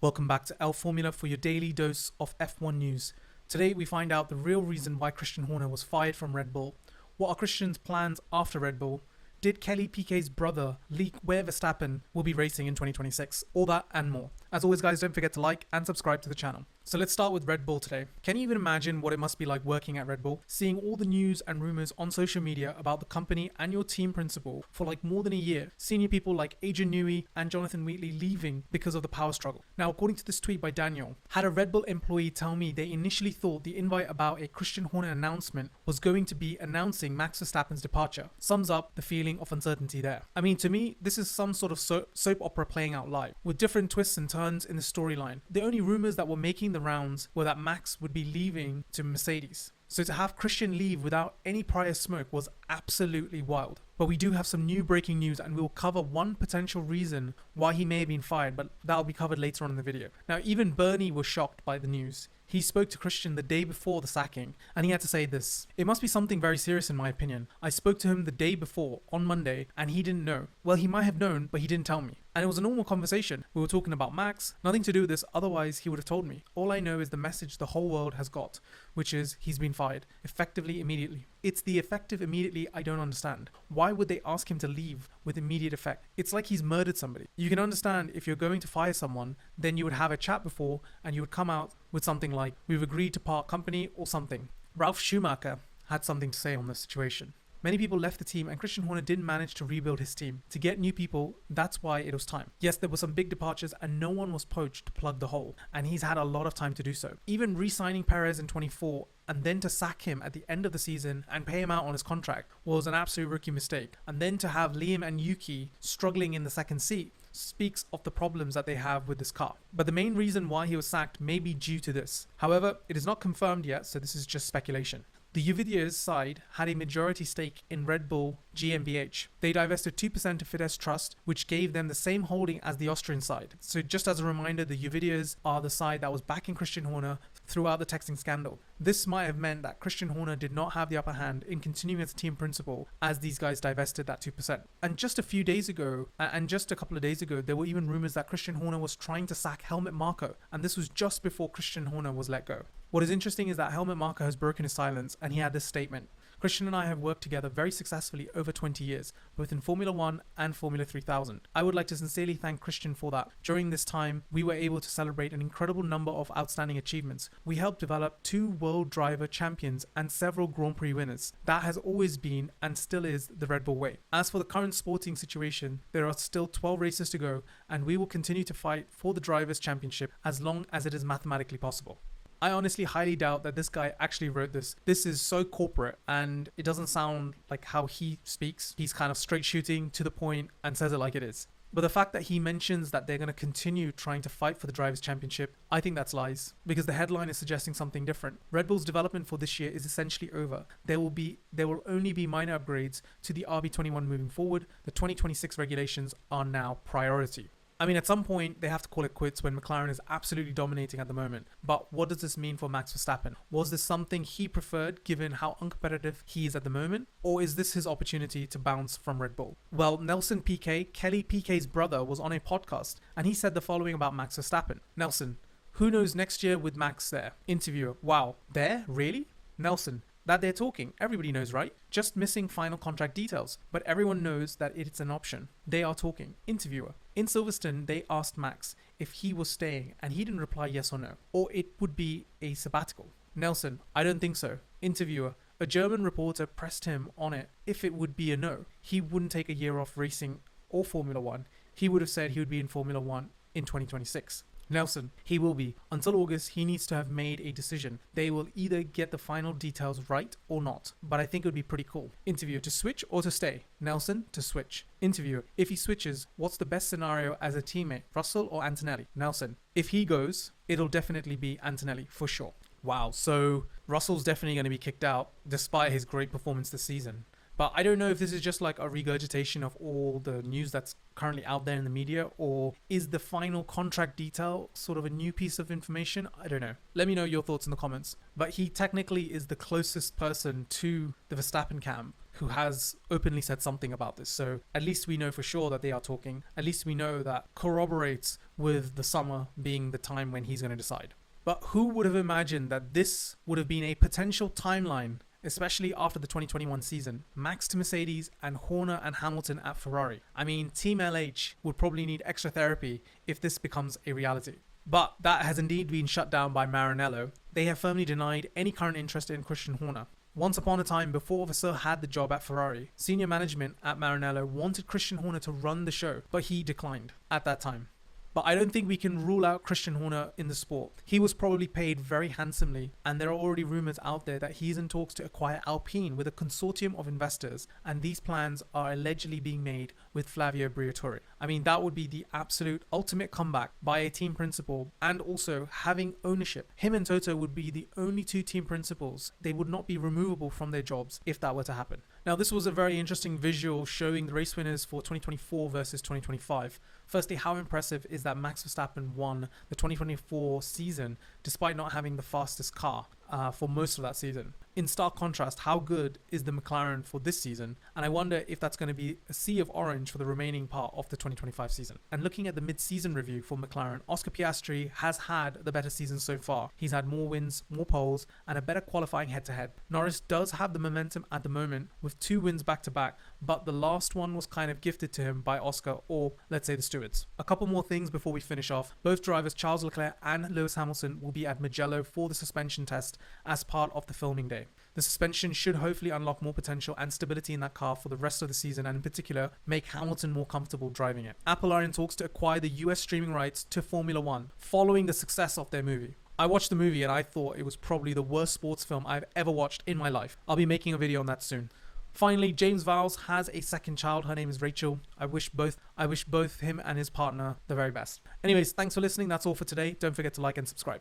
Welcome back to L Formula for your daily dose of F1 news. Today we find out the real reason why Chrsitian Horner was fired from Red Bull. What are Christian's plans after Red Bull? Did Kelly Piquet's brother leak where Verstappen will be racing in 2026? All that and more. As always guys, don't forget to like and subscribe to the channel. So let's start with Red Bull today. Can you even imagine what it must be like working at Red Bull? Seeing all the news and rumors on social media about the company and your team principal for like more than a year. Senior people like Adrian Newey and Jonathan Wheatley leaving because of the power struggle. Now, according to this tweet by Daniel, had a Red Bull employee tell me they initially thought the invite about a Chrsitian Horner announcement was going to be announcing Max Verstappen's departure. Sums up the feeling of uncertainty there. I mean, to me, this is some sort of soap opera playing out live, with different twists and turns in the storyline. The only rumors that were making the rounds were that Max would be leaving to Mercedes. So to have Christian leave without any prior smoke was absolutely wild. But we do have some new breaking news, and we'll cover one potential reason why he may have been fired, but that'll be covered later on in the video. Now, even Bernie was shocked by the news. He spoke to Christian the day before the sacking, and he had to say this: "It must be something very serious in my opinion. I spoke to him the day before, on Monday, and he didn't know. Well, he might have known, but he didn't tell me. And it was a normal conversation. We were talking about Max, nothing to do with this, otherwise he would have told me. All I know is the message the whole world has got, which is he's been fired, effectively immediately. It's the effective immediately I don't understand. Why would they ask him to leave with immediate effect? It's like he's murdered somebody. You can understand if you're going to fire someone, then you would have a chat before and you would come out with something like, we've agreed to part company or something." Ralf Schumacher had something to say on this situation. Many people left the team and Chrsitian Horner didn't manage to rebuild his team. To get new people, that's why it was time. Yes, there were some big departures and no one was poached to plug the hole, and he's had a lot of time to do so. Even re-signing Perez in 24 and then to sack him at the end of the season and pay him out on his contract was an absolute rookie mistake. And then to have Liam and Yuki struggling in the second seat speaks of the problems that they have with this car. But the main reason why he was sacked may be due to this. However, it is not confirmed yet, so this is just speculation. The Juvidias side had a majority stake in Red Bull GmbH. They divested 2% to Fidesz Trust, which gave them the same holding as the Austrian side. So just as a reminder, the Juvidias are the side that was backing Chrsitian Horner throughout the texting scandal. This might have meant that Chrsitian Horner did not have the upper hand in continuing as a team principal as these guys divested that 2%. And just a few days ago, and just a couple of days ago, there were even rumors that Chrsitian Horner was trying to sack Helmut Marko, and this was just before Chrsitian Horner was let go. What is interesting is that Helmut Marko has broken his silence, and he had this statement: "Christian and I have worked together very successfully over 20 years, both in Formula 1 and Formula 3000. I would like to sincerely thank Christian for that. During this time, we were able to celebrate an incredible number of outstanding achievements. We helped develop 2 World Driver Champions and several Grand Prix winners. That has always been and still is the Red Bull way. As for the current sporting situation, there are still 12 races to go, and we will continue to fight for the Drivers' Championship as long as it is mathematically possible." I honestly highly doubt that this guy actually wrote this. This is so corporate and it doesn't sound like how he speaks. He's kind of straight shooting, to the point, and says it like it is. But the fact that he mentions that they're going to continue trying to fight for the Drivers' Championship, I think that's lies, because the headline is suggesting something different. Red Bull's development for this year is essentially over. There will only be minor upgrades to the RB21 moving forward. The 2026 regulations are now priority. I mean, at some point, they have to call it quits when McLaren is absolutely dominating at the moment. But what does this mean for Max Verstappen? Was this something he preferred given how uncompetitive he is at the moment? Or is this his opportunity to bounce from Red Bull? Well, Nelson Piquet, Kelly Piquet's brother, was on a podcast and he said the following about Max Verstappen. Nelson: "Who knows next year with Max there?" Interviewer: "Wow, there? Really?" Nelson: "That they're talking, everybody knows, right? Just missing final contract details, but everyone knows that it's an option. They are talking." Interviewer: "In Silverstone, they asked Max if he was staying and he didn't reply yes or no, or it would be a sabbatical." Nelson: "I don't think so." Interviewer: "A German reporter pressed him on it if it would be a no. He wouldn't take a year off racing or Formula 1. He would have said he would be in Formula 1 in 2026. Nelson: "He will be. Until August, he needs to have made a decision. They will either get the final details right or not, but I think it would be pretty cool." Interviewer: "To switch or to stay?" Nelson: "To switch." Interviewer: "If he switches, what's the best scenario as a teammate, Russell or Antonelli?" Nelson: "If he goes, it'll definitely be Antonelli for sure." Wow, so Russell's definitely going to be kicked out despite his great performance this season. But I don't know if this is just like a regurgitation of all the news that's currently out there in the media, or is the final contract detail sort of a new piece of information? I don't know. Let me know your thoughts in the comments. But he technically is the closest person to the Verstappen camp who has openly said something about this. So at least we know for sure that they are talking. At least we know that corroborates with the summer being the time when he's going to decide. But who would have imagined that this would have been a potential timeline, especially after the 2021 season? Max to Mercedes and Horner and Hamilton at Ferrari. I mean, Team LH would probably need extra therapy if this becomes a reality. But that has indeed been shut down by Maranello. They have firmly denied any current interest in Chrsitian Horner. Once upon a time, before Vasseur had the job at Ferrari, senior management at Maranello wanted Chrsitian Horner to run the show, but he declined at that time. But I don't think we can rule out Chrsitian Horner in the sport. He was probably paid very handsomely, and there are already rumours out there that he's in talks to acquire Alpine with a consortium of investors, and these plans are allegedly being made with Flavio Briatore. I mean, that would be the absolute ultimate comeback by a team principal, and also having ownership. Him and Toto would be the only two team principals. They would not be removable from their jobs if that were to happen. Now, this was a very interesting visual showing the race winners for 2024 versus 2025. Firstly, how impressive is that Max Verstappen won the 2024 season despite not having the fastest car for most of that season. In stark contrast, how good is the McLaren for this season? And I wonder if that's going to be a sea of orange for the remaining part of the 2025 season. And looking at the mid-season review for McLaren, Oscar Piastri has had the better season so far. He's had more wins, more poles, and a better qualifying head-to-head. Norris does have the momentum at the moment with 2 wins back-to-back, but the last one was kind of gifted to him by Oscar, or let's say the stewards. A couple more things before we finish off. Both drivers, Charles Leclerc and Lewis Hamilton, will be at Mugello for the suspension test as part of the filming day. The suspension should hopefully unlock more potential and stability in that car for the rest of the season, and in particular make Hamilton more comfortable driving it. Apple are in talks to acquire the US streaming rights to Formula One following the success of their movie. I watched the movie and I thought it was probably the worst sports film I've ever watched in my life. I'll be making a video on that soon. Finally, James Vowles has a second child. Her name is Rachel. I wish both him and his partner the very best. Anyways, thanks for listening. That's all for today. Don't forget to like and subscribe.